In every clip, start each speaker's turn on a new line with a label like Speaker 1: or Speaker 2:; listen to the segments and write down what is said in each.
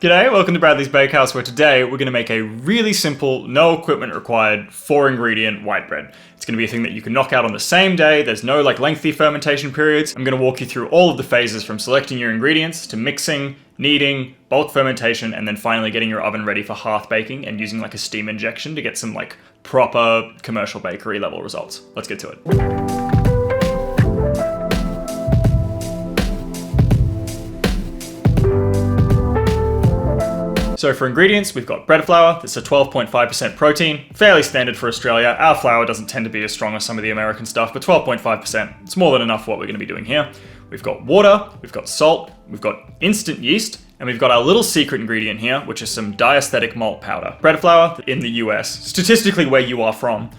Speaker 1: G'day, welcome to Bradley's Bakehouse, where today we're going to make a really simple, no equipment required, 4-ingredient white bread. It's going to be a thing that you can knock out on the same day. There's no lengthy fermentation periods. I'm going to walk you through all of the phases from selecting your ingredients to mixing, kneading, bulk fermentation, and then finally getting your oven ready for hearth baking and using a steam injection to get some proper commercial bakery level results. Let's get to it. So for ingredients, we've got bread flour. That's a 12.5% protein, fairly standard for Australia. Our flour doesn't tend to be as strong as some of the American stuff, but 12.5%, it's more than enough for what we're going to be doing here. We've got water, we've got salt, we've got instant yeast, and we've got our little secret ingredient here, which is some diastatic malt powder. Bread flour in the US, statistically where you are from,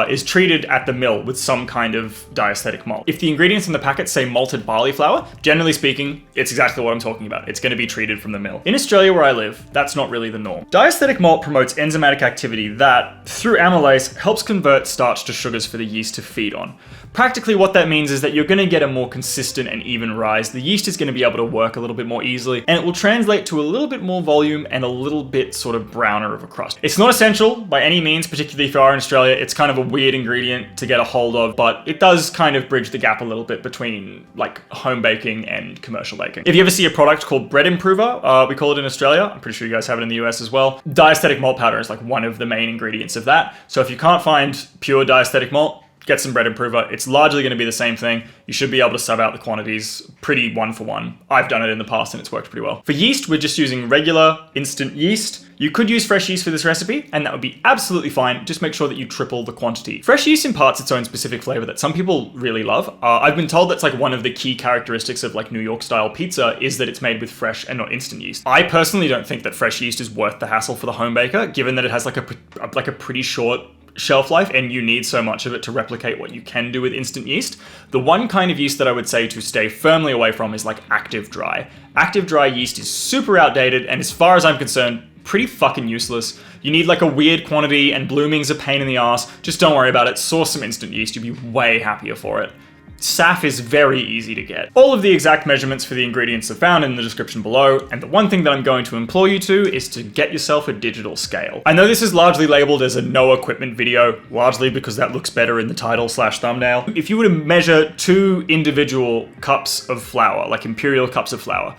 Speaker 1: is treated at the mill with some kind of diastatic malt. If the ingredients in the packet say malted barley flour, generally speaking, it's exactly what I'm talking about. It's going to be treated from the mill. In Australia, where I live, that's not really the norm. Diastatic malt promotes enzymatic activity that, through amylase, helps convert starch to sugars for the yeast to feed on. Practically what that means is that you're going to get a more consistent and even rise. The yeast is going to be able to work a little bit more easily, and it will translate to a little bit more volume and a little bit sort of browner of a crust. It's not essential by any means, particularly if you are in Australia. It's kind of a weird ingredient to get a hold of, but it does kind of bridge the gap a little bit between home baking and commercial baking. If you ever see a product called bread improver, we call it in Australia, I'm pretty sure you guys have it in the US as well, diastatic malt powder is one of the main ingredients of that. So if you can't find pure diastatic malt, get some bread improver. It's largely going to be the same thing. You should be able to sub out the quantities pretty one for one. I've done it in the past and it's worked pretty well. For yeast, we're just using regular instant yeast. You could use fresh yeast for this recipe, and that would be absolutely fine. Just make sure that you triple the quantity. Fresh yeast imparts its own specific flavor that some people really love. I've been told that's one of the key characteristics of New York style pizza is that it's made with fresh and not instant yeast. I personally don't think that fresh yeast is worth the hassle for the home baker, given that it has a pretty short shelf life and you need so much of it to replicate what you can do with instant yeast. The one kind of yeast that I would say to stay firmly away from is active dry. Active dry yeast is super outdated, and as far as I'm concerned, pretty fucking useless. You need a weird quantity, and blooming's a pain in the ass. Just don't worry about it. Source some instant yeast. You'll be way happier for it. SAF is very easy to get. All of the exact measurements for the ingredients are found in the description below, and the one thing that I'm going to implore you to is to get yourself a digital scale. I know this is largely labeled as a no equipment video, largely because that looks better in the title / thumbnail. If you were to measure 2 individual cups of flour, imperial cups of flour,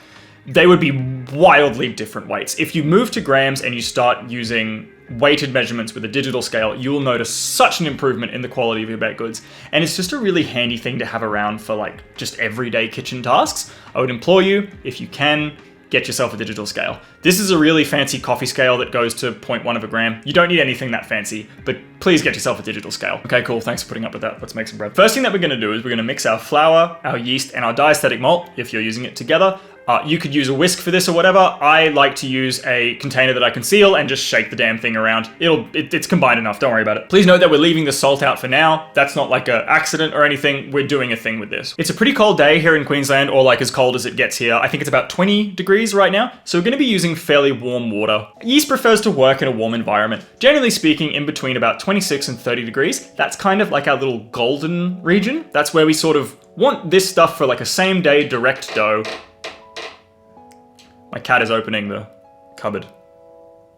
Speaker 1: they would be wildly different weights. If you move to grams and you start using weighted measurements with a digital scale, you will notice such an improvement in the quality of your baked goods. And it's just a really handy thing to have around for just everyday kitchen tasks. I would implore you, if you can, get yourself a digital scale. This is a really fancy coffee scale that goes to 0.1 of a gram. You don't need anything that fancy, but please get yourself a digital scale. Okay, cool, thanks for putting up with that. Let's make some bread. First thing that we're gonna do is we're gonna mix our flour, our yeast, and our diastatic malt, if you're using it together. You could use a whisk for this or whatever. I like to use a container that I can seal and just shake the damn thing around. It's combined enough, don't worry about it. Please note that we're leaving the salt out for now. That's not an accident or anything. We're doing a thing with this. It's a pretty cold day here in Queensland, or as cold as it gets here. I think it's about 20 degrees right now. So we're gonna be using fairly warm water. Yeast prefers to work in a warm environment. Generally speaking, in between about 26 and 30 degrees. That's kind of our little golden region. That's where we sort of want this stuff for a same day direct dough. My cat is opening the cupboard.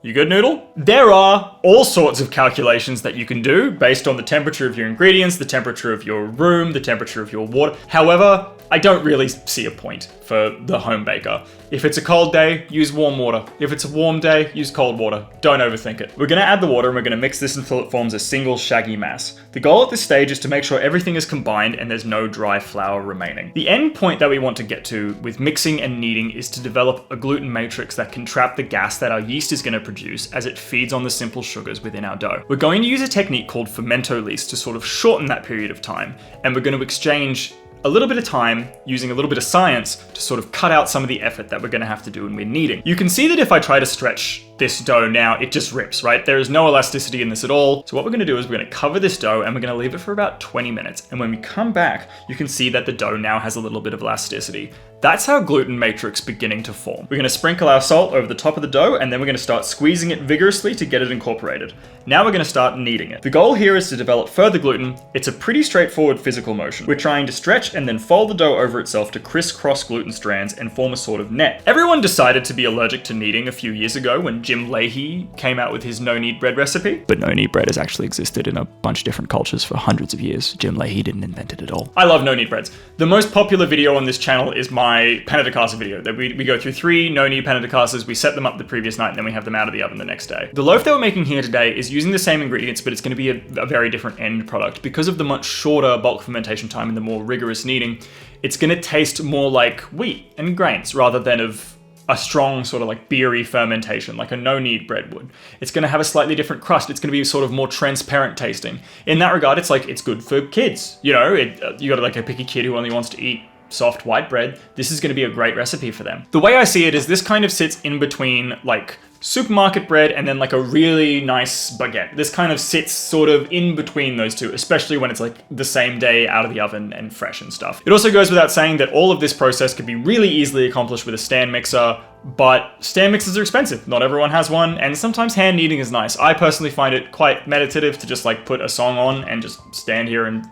Speaker 1: You good, Noodle? There are all sorts of calculations that you can do based on the temperature of your ingredients, the temperature of your room, the temperature of your water. However, I don't really see a point for the home baker. If it's a cold day, use warm water. If it's a warm day, use cold water. Don't overthink it. We're gonna add the water and we're gonna mix this until it forms a single shaggy mass. The goal at this stage is to make sure everything is combined and there's no dry flour remaining. The end point that we want to get to with mixing and kneading is to develop a gluten matrix that can trap the gas that our yeast is gonna produce as it feeds on the simple sugars within our dough. We're going to use a technique called fermentolyse to sort of shorten that period of time, and we're going to exchange a little bit of time using a little bit of science to sort of cut out some of the effort that we're going to have to do when we're kneading. You can see that if I try to stretch this dough now, it just rips, right? There is no elasticity in this at all. So what we're gonna do is we're gonna cover this dough and we're gonna leave it for about 20 minutes. And when we come back, you can see that the dough now has a little bit of elasticity. That's our gluten matrix beginning to form. We're gonna sprinkle our salt over the top of the dough, and then we're gonna start squeezing it vigorously to get it incorporated. Now we're gonna start kneading it. The goal here is to develop further gluten. It's a pretty straightforward physical motion. We're trying to stretch and then fold the dough over itself to crisscross gluten strands and form a sort of net. Everyone decided to be allergic to kneading a few years ago when Jim Leahy came out with his no-knead bread recipe. But no-knead bread has actually existed in a bunch of different cultures for hundreds of years. Jim Leahy didn't invent it at all. I love no-knead breads. The most popular video on this channel is my panna de casa video. That we go through 3 no-knead panna de casas, we set them up the previous night, and then we have them out of the oven the next day. The loaf that we're making here today is using the same ingredients, but it's going to be a very different end product. Because of the much shorter bulk fermentation time and the more rigorous kneading, it's going to taste more like wheat and grains rather than of a strong sort of like beery fermentation, like a no-knead bread would. It's going to have a slightly different crust. It's going to be sort of more transparent tasting. In that regard, it's like, it's good for kids. You know, you got like a picky kid who only wants to eat soft white bread. This is going to be a great recipe for them. The way I see it is this kind of sits in between like supermarket bread and then like a really nice baguette. This kind of sits sort of in between those two, especially when it's like the same day out of the oven and fresh and stuff. It also goes without saying that all of this process could be really easily accomplished with a stand mixer, but stand mixers are expensive. Not everyone has one, and sometimes hand kneading is nice. I personally find it quite meditative to just like put a song on and just stand here and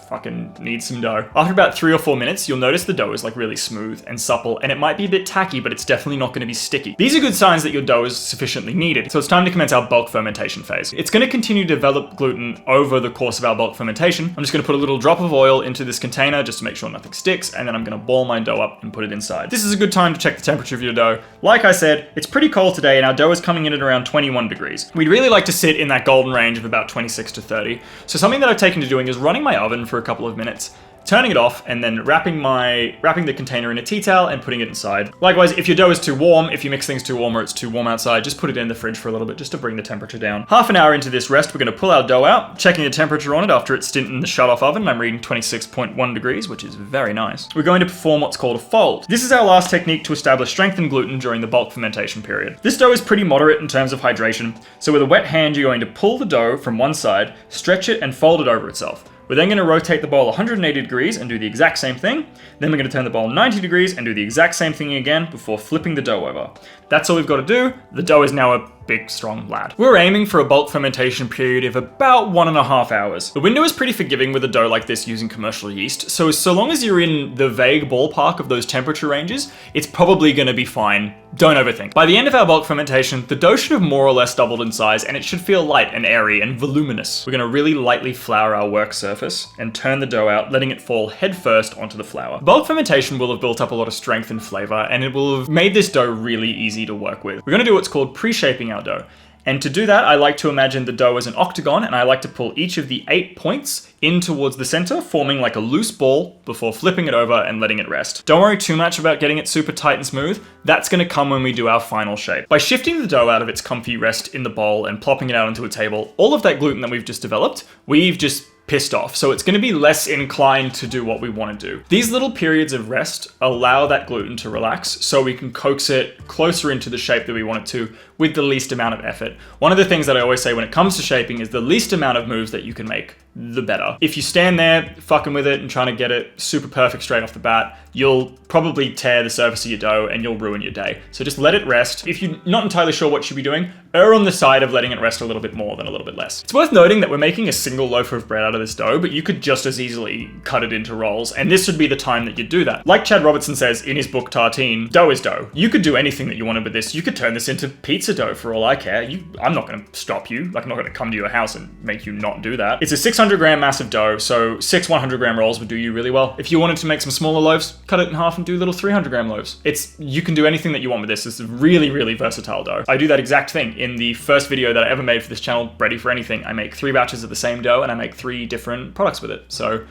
Speaker 1: fucking knead some dough. After about 3 or 4 minutes, you'll notice the dough is like really smooth and supple, and it might be a bit tacky, but it's definitely not going to be sticky. These are good signs that your dough is sufficiently kneaded. So it's time to commence our bulk fermentation phase. It's going to continue to develop gluten over the course of our bulk fermentation. I'm just going to put a little drop of oil into this container just to make sure nothing sticks, and then I'm going to ball my dough up and put it inside. This is a good time to check the temperature of your dough. Like I said, it's pretty cold today, and our dough is coming in at around 21 degrees. We'd really like to sit in that golden range of about 26 to 30. So something that I've taken to doing is running my oven for a couple of minutes, turning it off, and then wrapping the container in a tea towel and putting it inside. Likewise, if your dough is too warm, if you mix things too warm or it's too warm outside, just put it in the fridge for a little bit just to bring the temperature down. Half an hour into this rest, we're going to pull our dough out, checking the temperature on it after its stint in the shut-off oven. I'm reading 26.1 degrees, which is very nice. We're going to perform what's called a fold. This is our last technique to establish strength in gluten during the bulk fermentation period. This dough is pretty moderate in terms of hydration, so with a wet hand, you're going to pull the dough from one side, stretch it, and fold it over itself. We're then going to rotate the bowl 180 degrees and do the exact same thing. Then we're going to turn the bowl 90 degrees and do the exact same thing again before flipping the dough over. That's all we've got to do. The dough is now a big, strong lad. We're aiming for a bulk fermentation period of about 1.5 hours. The window is pretty forgiving with a dough like this using commercial yeast, so long as you're in the vague ballpark of those temperature ranges, it's probably going to be fine. Don't overthink. By the end of our bulk fermentation, the dough should have more or less doubled in size, and it should feel light and airy and voluminous. We're going to really lightly flour our work surface and turn the dough out, letting it fall head first onto the flour. Bulk fermentation will have built up a lot of strength and flavor, and it will have made this dough really easy to work with. We're going to do what's called pre-shaping our dough. And to do that, I like to imagine the dough as an octagon, and I like to pull each of the 8 points in towards the center, forming like a loose ball before flipping it over and letting it rest. Don't worry too much about getting it super tight and smooth. That's going to come when we do our final shape. By shifting the dough out of its comfy rest in the bowl and plopping it out onto a table, all of that gluten that we've just developed, we've just pissed off, so it's going to be less inclined to do what we want to do. These little periods of rest allow that gluten to relax so we can coax it closer into the shape that we want it to with the least amount of effort. One of the things that I always say when it comes to shaping is the least amount of moves that you can make, the better. If you stand there fucking with it and trying to get it super perfect straight off the bat, you'll probably tear the surface of your dough and you'll ruin your day. So just let it rest. If you're not entirely sure what you should be doing, err on the side of letting it rest a little bit more than a little bit less. It's worth noting that we're making a single loaf of bread out of this dough, but you could just as easily cut it into rolls, and this would be the time that you do that. Like Chad Robertson says in his book Tartine, dough is dough. You could do anything that you wanted with this. You could turn this into pizza dough for all I care. I'm not going to stop you. Like, I'm not going to come to your house and make you not do that. It's a 600 gram mass of dough, so 6 100 gram rolls would do you really well. If you wanted to make some smaller loaves, cut it in half and do little 300 gram loaves. You can do anything that you want with this. It's a really, really versatile dough. I do that exact thing in the first video that I ever made for this channel, Ready for Anything. I make 3 batches of the same dough and I make 3 different products with it. So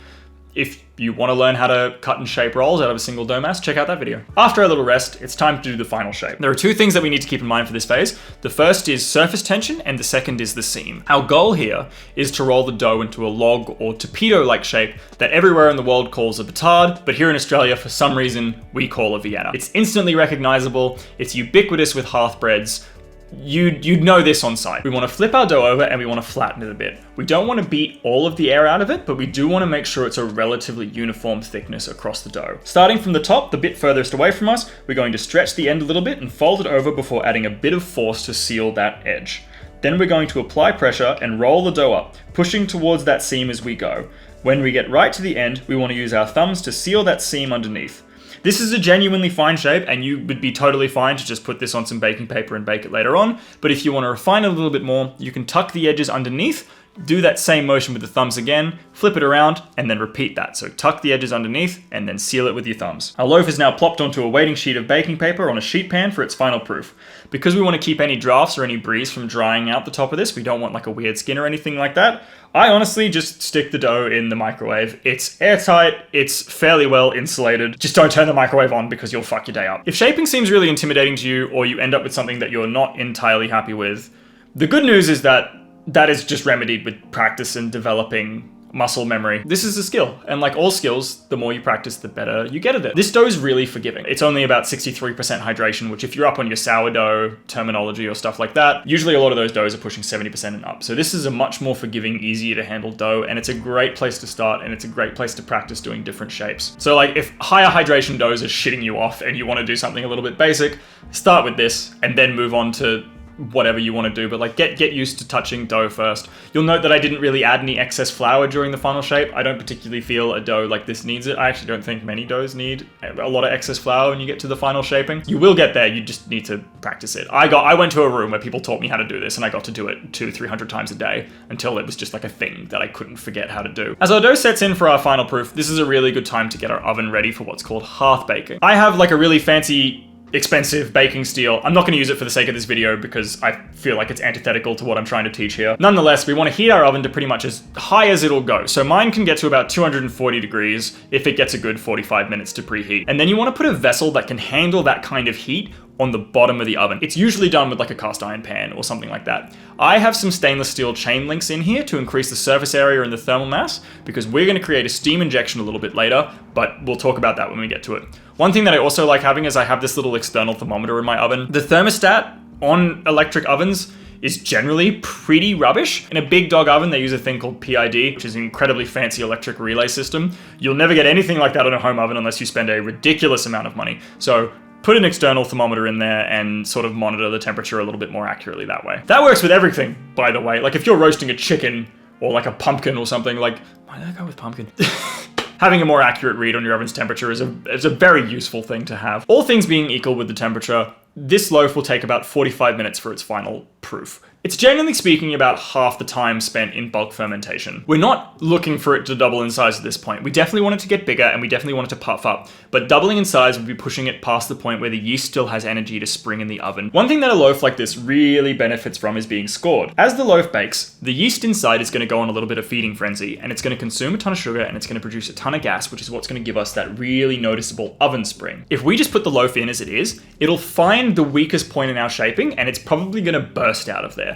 Speaker 1: if you want to learn how to cut and shape rolls out of a single dough mass, check out that video. After a little rest, it's time to do the final shape. There are 2 things that we need to keep in mind for this phase. The first is surface tension and the second is the seam. Our goal here is to roll the dough into a log or torpedo-like shape that everywhere in the world calls a petard, but here in Australia, for some reason, we call a Vienna. It's instantly recognizable, it's ubiquitous with Hearth breads. you'd know this on site. We want to flip our dough over and we want to flatten it a bit. We don't want to beat all of the air out of it, but we do want to make sure it's a relatively uniform thickness across the dough. Starting from the top, the bit furthest away from us, we're going to stretch the end a little bit and fold it over before adding a bit of force to seal that edge. Then we're going to apply pressure and roll the dough up, pushing towards that seam as we go. When we get right to the end, we want to use our thumbs to seal that seam underneath. This is a genuinely fine shape, and you would be totally fine to just put this on some baking paper and bake it later on. But if you want to refine it a little bit more, you can tuck the edges underneath, do that same motion with the thumbs again, flip it around, and then repeat that. So tuck the edges underneath and then seal it with your thumbs. Our loaf is now plopped onto a waiting sheet of baking paper on a sheet pan for its final proof. Because we want to keep any drafts or any breeze from drying out the top of this, we don't want like a weird skin or anything like that, I honestly just stick the dough in the microwave. It's airtight, it's fairly well insulated. Just don't turn the microwave on because you'll fuck your day up. If shaping seems really intimidating to you, or you end up with something that you're not entirely happy with, the good news is that is just remedied with practice and developing muscle memory. This is a skill, and like all skills, the more you practice, the better you get at it. This dough is really forgiving. It's only about 63% hydration, which if you're up on your sourdough terminology or stuff like that, usually a lot of those doughs are pushing 70% and up. So this is a much more forgiving, easier to handle dough, and it's a great place to start, and it's a great place to practice doing different shapes. So like if higher hydration doughs are shitting you off and you want to do something a little bit basic, start with this and then move on to whatever you want to do, but like get used to touching dough first. You'll note that I didn't really add any excess flour during the final shape. I don't particularly feel a dough like this needs it. I actually don't think many doughs need a lot of excess flour when you get to the final shaping. You will get there, you just need to practice it. I went to a room where people taught me how to do this, and I got to do it 200-300 times a day until it was just like a thing that I couldn't forget how to do. As our dough sets in for our final proof, this is a really good time to get our oven ready for what's called hearth baking. I have like a really fancy expensive baking steel. I'm not going to use it for the sake of this video because I feel like it's antithetical to what I'm trying to teach here. Nonetheless, we want to heat our oven to pretty much as high as it'll go. So mine can get to about 240 degrees if it gets a good 45 minutes to preheat. And then you want to put a vessel that can handle that kind of heat on the bottom of the oven. It's usually done with like a cast iron pan or something like that. I have some stainless steel chain links in here to increase the surface area and the thermal mass because we're going to create a steam injection a little bit later, but we'll talk about that when we get to it. One thing that I also like having is I have this little external thermometer in my oven. The thermostat on electric ovens is generally pretty rubbish. In a big dog oven, they use a thing called PID, which is an incredibly fancy electric relay system. You'll never get anything like that on a home oven unless you spend a ridiculous amount of money. So put an external thermometer in there and sort of monitor the temperature a little bit more accurately that way. That works with everything, by the way. Like if you're roasting a chicken or like a pumpkin or something, like, why did I go with pumpkin? Having a more accurate read on your oven's temperature is a very useful thing to have. All things being equal with the temperature, this loaf will take about 45 minutes for its final proof. It's generally speaking about half the time spent in bulk fermentation. We're not looking for it to double in size at this point. We definitely want it to get bigger and we definitely want it to puff up, but doubling in size would be pushing it past the point where the yeast still has energy to spring in the oven. One thing that a loaf like this really benefits from is being scored. As the loaf bakes, the yeast inside is going to go on a little bit of feeding frenzy, and it's going to consume a ton of sugar and it's going to produce a ton of gas, which is what's going to give us that really noticeable oven spring. If we just put the loaf in as it is, it'll find the weakest point in our shaping and it's probably going to burst out of there.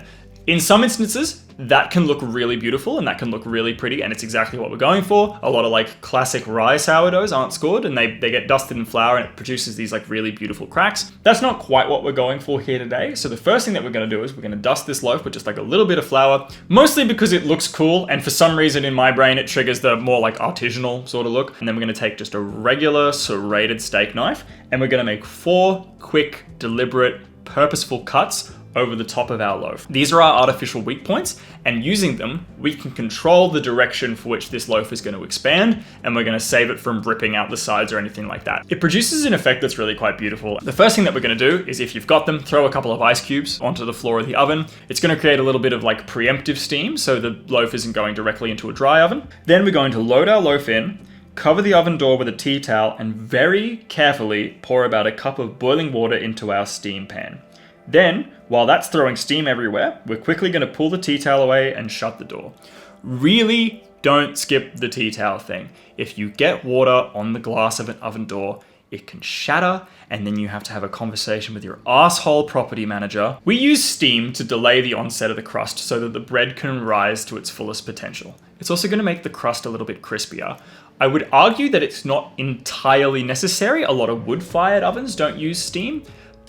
Speaker 1: In some instances, that can look really beautiful and that can look really pretty, and it's exactly what we're going for. A lot of like classic rye sourdoughs aren't scored and they get dusted in flour and it produces these like really beautiful cracks. That's not quite what we're going for here today. So the first thing that we're going to do is we're going to dust this loaf with just like a little bit of flour, mostly because it looks cool, and for some reason in my brain it triggers the more like artisanal sort of look. And then we're going to take just a regular serrated steak knife and we're going to make 4 quick, deliberate, purposeful cuts over the top of our loaf. These are our artificial weak points, and using them, we can control the direction for which this loaf is going to expand, and we're going to save it from ripping out the sides or anything like that. It produces an effect that's really quite beautiful. The first thing that we're going to do is, if you've got them, throw a couple of ice cubes onto the floor of the oven. It's going to create a little bit of like preemptive steam, so the loaf isn't going directly into a dry oven. Then we're going to load our loaf in, cover the oven door with a tea towel, and very carefully pour about a cup of boiling water into our steam pan. Then, while that's throwing steam everywhere, we're quickly going to pull the tea towel away and shut the door. Really don't skip the tea towel thing. If you get water on the glass of an oven door, it can shatter, and then you have to have a conversation with your asshole property manager. We use steam to delay the onset of the crust so that the bread can rise to its fullest potential. It's also going to make the crust a little bit crispier. I would argue that it's not entirely necessary. A lot of wood-fired ovens don't use steam,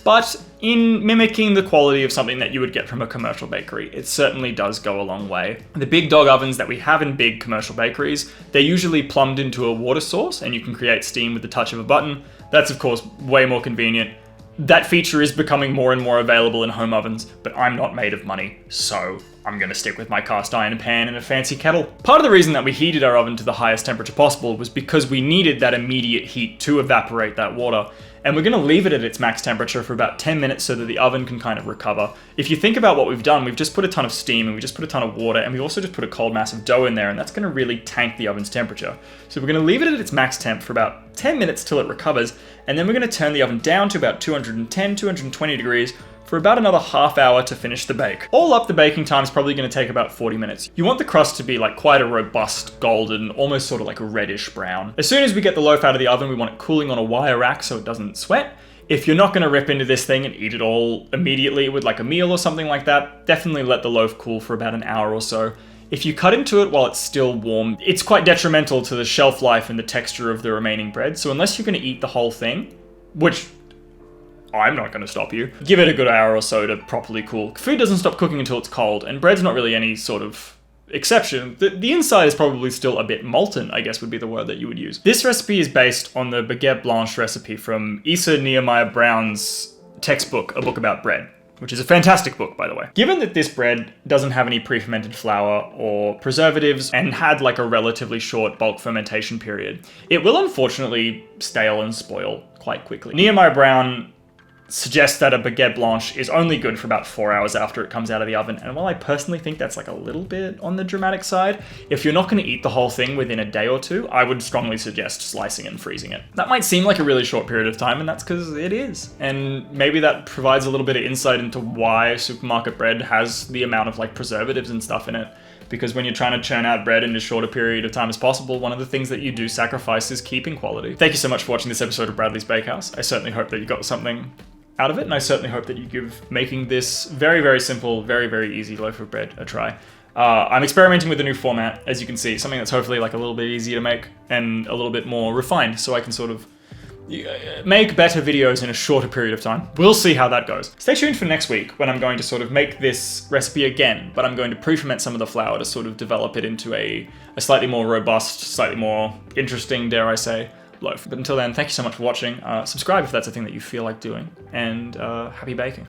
Speaker 1: but in mimicking the quality of something that you would get from a commercial bakery, it certainly does go a long way. The big dog ovens that we have in big commercial bakeries, they're usually plumbed into a water source and you can create steam with the touch of a button. That's of course way more convenient. That feature is becoming more and more available in home ovens, but I'm not made of money, so I'm gonna stick with my cast iron pan and a fancy kettle. Part of the reason that we heated our oven to the highest temperature possible was because we needed that immediate heat to evaporate that water. And we're gonna leave it at its max temperature for about 10 minutes so that the oven can kind of recover. If you think about what we've done, we've just put a ton of steam and we just put a ton of water and we also just put a cold mass of dough in there, and that's gonna really tank the oven's temperature. So we're gonna leave it at its max temp for about 10 minutes till it recovers, and then we're gonna turn the oven down to about 210, 220 degrees for about another half hour to finish the bake. All up, the baking time is probably going to take about 40 minutes. You want the crust to be like quite a robust golden, almost sort of like a reddish brown. As soon as we get the loaf out of the oven, we want it cooling on a wire rack so it doesn't sweat. If you're not going to rip into this thing and eat it all immediately with like a meal or something like that, definitely let the loaf cool for about an hour or so. If you cut into it while it's still warm, it's quite detrimental to the shelf life and the texture of the remaining bread. So unless you're going to eat the whole thing, which I'm not going to stop you, give it a good hour or so to properly cool. Food doesn't stop cooking until it's cold, and bread's not really any sort of exception. The inside is probably still a bit molten, I guess would be the word that you would use. This recipe is based on the baguette blanche recipe from Isa Nehemiah Brown's textbook, A Book About Bread, which is a fantastic book, by the way. Given that this bread doesn't have any pre-fermented flour or preservatives and had like a relatively short bulk fermentation period, it will unfortunately stale and spoil quite quickly. Nehemiah Brown suggests that a baguette blanche is only good for about 4 hours after it comes out of the oven. And while I personally think that's like a little bit on the dramatic side, if you're not going to eat the whole thing within a day or two, I would strongly suggest slicing and freezing it. That might seem like a really short period of time, and that's because it is. And maybe that provides a little bit of insight into why supermarket bread has the amount of like preservatives and stuff in it. Because when you're trying to churn out bread in as short a period of time as possible, one of the things that you do sacrifice is keeping quality. Thank you so much for watching this episode of Bradley's Bakehouse. I certainly hope that you got something out of it, and I certainly hope that you give making this very, very simple, very, very easy loaf of bread a try. I'm experimenting with a new format, as you can see, something that's hopefully like a little bit easier to make and a little bit more refined, so I can sort of make better videos in a shorter period of time. We'll see how that goes. Stay tuned for next week when I'm going to sort of make this recipe again, but I'm going to pre-ferment some of the flour to sort of develop it into a slightly more robust, slightly more interesting, dare I say, loaf. But until then, thank you so much for watching. Subscribe if that's a thing that you feel like doing, and happy baking.